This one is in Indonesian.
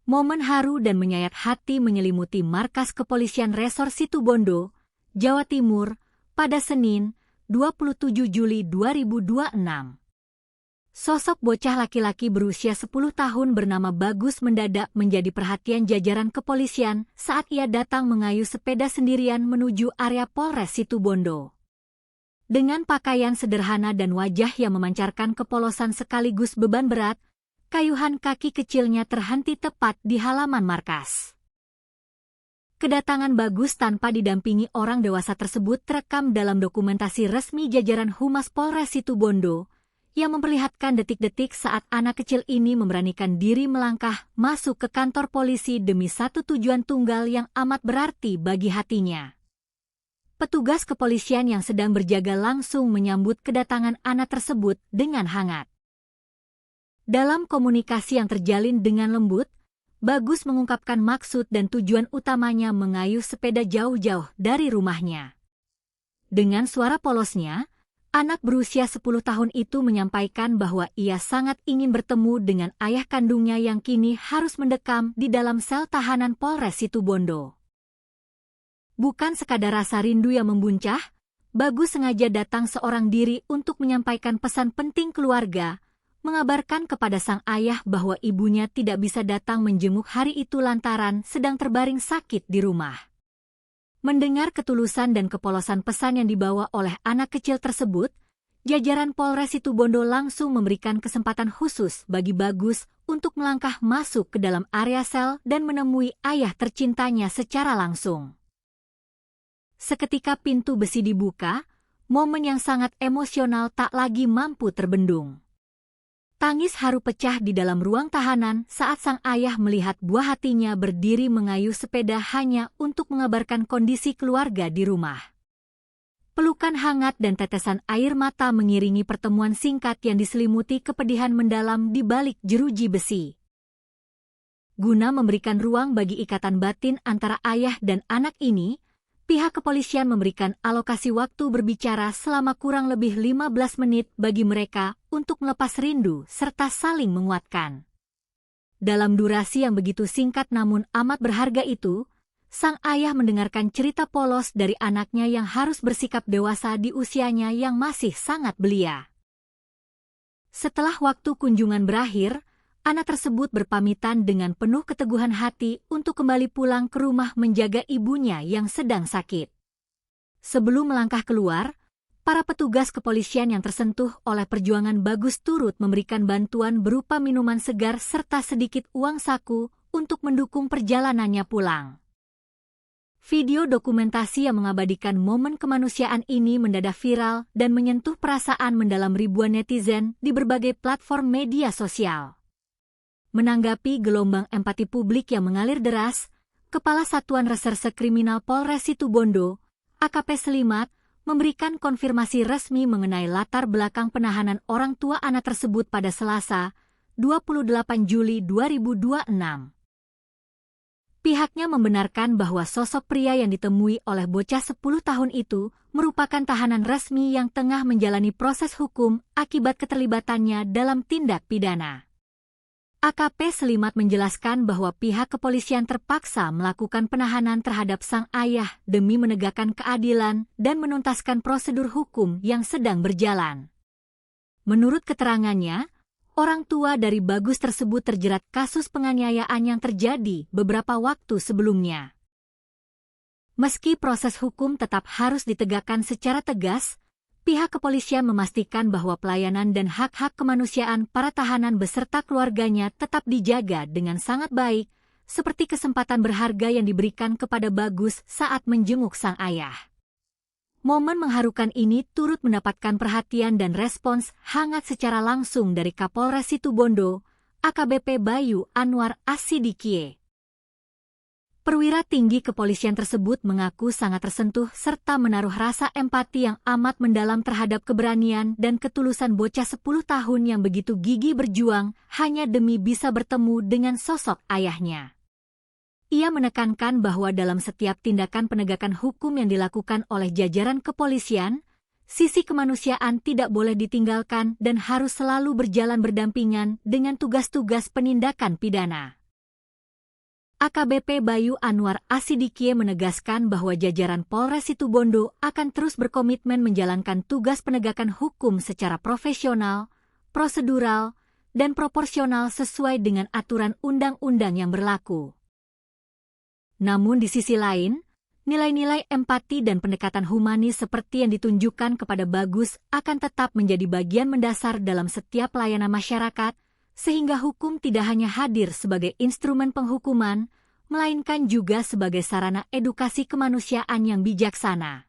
Momen haru dan menyayat hati menyelimuti markas kepolisian Resor Situbondo, Jawa Timur, pada Senin, 27 Juli 2026. Sosok bocah laki-laki berusia 10 tahun bernama Bagus mendadak menjadi perhatian jajaran kepolisian saat ia datang mengayuh sepeda sendirian menuju area Polres Situbondo. Dengan pakaian sederhana dan wajah yang memancarkan kepolosan sekaligus beban berat, kayuhan kaki kecilnya terhenti tepat di halaman markas. Kedatangan Bagus tanpa didampingi orang dewasa tersebut terekam dalam dokumentasi resmi jajaran Humas Polres Situbondo, yang memperlihatkan detik-detik saat anak kecil ini memberanikan diri melangkah masuk ke kantor polisi demi satu tujuan tunggal yang amat berarti bagi hatinya. Petugas kepolisian yang sedang berjaga langsung menyambut kedatangan anak tersebut dengan hangat. Dalam komunikasi yang terjalin dengan lembut, Bagus mengungkapkan maksud dan tujuan utamanya mengayuh sepeda jauh-jauh dari rumahnya. Dengan suara polosnya, anak berusia 10 tahun itu menyampaikan bahwa ia sangat ingin bertemu dengan ayah kandungnya yang kini harus mendekam di dalam sel tahanan Polres Situbondo. Bukan sekadar rasa rindu yang membuncah, Bagus sengaja datang seorang diri untuk menyampaikan pesan penting keluarga, mengabarkan kepada sang ayah bahwa ibunya tidak bisa datang menjenguk hari itu lantaran sedang terbaring sakit di rumah. Mendengar ketulusan dan kepolosan pesan yang dibawa oleh anak kecil tersebut, jajaran Polres Situbondo langsung memberikan kesempatan khusus bagi Bagus untuk melangkah masuk ke dalam area sel dan menemui ayah tercintanya secara langsung. Seketika pintu besi dibuka, momen yang sangat emosional tak lagi mampu terbendung. Tangis haru pecah di dalam ruang tahanan saat sang ayah melihat buah hatinya berdiri mengayuh sepeda hanya untuk mengabarkan kondisi keluarga di rumah. Pelukan hangat dan tetesan air mata mengiringi pertemuan singkat yang diselimuti kepedihan mendalam di balik jeruji besi. Guna memberikan ruang bagi ikatan batin antara ayah dan anak ini, pihak kepolisian memberikan alokasi waktu berbicara selama kurang lebih 15 menit bagi mereka untuk melepas rindu serta saling menguatkan. Dalam durasi yang begitu singkat namun amat berharga itu, sang ayah mendengarkan cerita polos dari anaknya yang harus bersikap dewasa di usianya yang masih sangat belia. Setelah waktu kunjungan berakhir, anak tersebut berpamitan dengan penuh keteguhan hati untuk kembali pulang ke rumah menjaga ibunya yang sedang sakit. Sebelum melangkah keluar, para petugas kepolisian yang tersentuh oleh perjuangan Bagus turut memberikan bantuan berupa minuman segar serta sedikit uang saku untuk mendukung perjalanannya pulang. Video dokumentasi yang mengabadikan momen kemanusiaan ini mendadak viral dan menyentuh perasaan mendalam ribuan netizen di berbagai platform media sosial. Menanggapi gelombang empati publik yang mengalir deras, Kepala Satuan Reserse Kriminal Polres Situbondo, AKP Selimat, memberikan konfirmasi resmi mengenai latar belakang penahanan orang tua anak tersebut pada Selasa, 28 Juli 2026. Pihaknya membenarkan bahwa sosok pria yang ditemui oleh bocah 10 tahun itu merupakan tahanan resmi yang tengah menjalani proses hukum akibat keterlibatannya dalam tindak pidana. AKP Selimat menjelaskan bahwa pihak kepolisian terpaksa melakukan penahanan terhadap sang ayah demi menegakkan keadilan dan menuntaskan prosedur hukum yang sedang berjalan. Menurut keterangannya, orang tua dari Bagus tersebut terjerat kasus penganiayaan yang terjadi beberapa waktu sebelumnya. Meski proses hukum tetap harus ditegakkan secara tegas, pihak kepolisian memastikan bahwa pelayanan dan hak-hak kemanusiaan para tahanan beserta keluarganya tetap dijaga dengan sangat baik, seperti kesempatan berharga yang diberikan kepada Bagus saat menjenguk sang ayah. Momen mengharukan ini turut mendapatkan perhatian dan respons hangat secara langsung dari Kapolres Situbondo, AKBP Bayu Anwar Asidikie. Perwira tinggi kepolisian tersebut mengaku sangat tersentuh serta menaruh rasa empati yang amat mendalam terhadap keberanian dan ketulusan bocah 10 tahun yang begitu gigih berjuang hanya demi bisa bertemu dengan sosok ayahnya. Ia menekankan bahwa dalam setiap tindakan penegakan hukum yang dilakukan oleh jajaran kepolisian, sisi kemanusiaan tidak boleh ditinggalkan dan harus selalu berjalan berdampingan dengan tugas-tugas penindakan pidana. AKBP Bayu Anwar Asidikie menegaskan bahwa jajaran Polres Situbondo akan terus berkomitmen menjalankan tugas penegakan hukum secara profesional, prosedural, dan proporsional sesuai dengan aturan undang-undang yang berlaku. Namun di sisi lain, nilai-nilai empati dan pendekatan humanis seperti yang ditunjukkan kepada Bagus akan tetap menjadi bagian mendasar dalam setiap pelayanan masyarakat, sehingga hukum tidak hanya hadir sebagai instrumen penghukuman, melainkan juga sebagai sarana edukasi kemanusiaan yang bijaksana.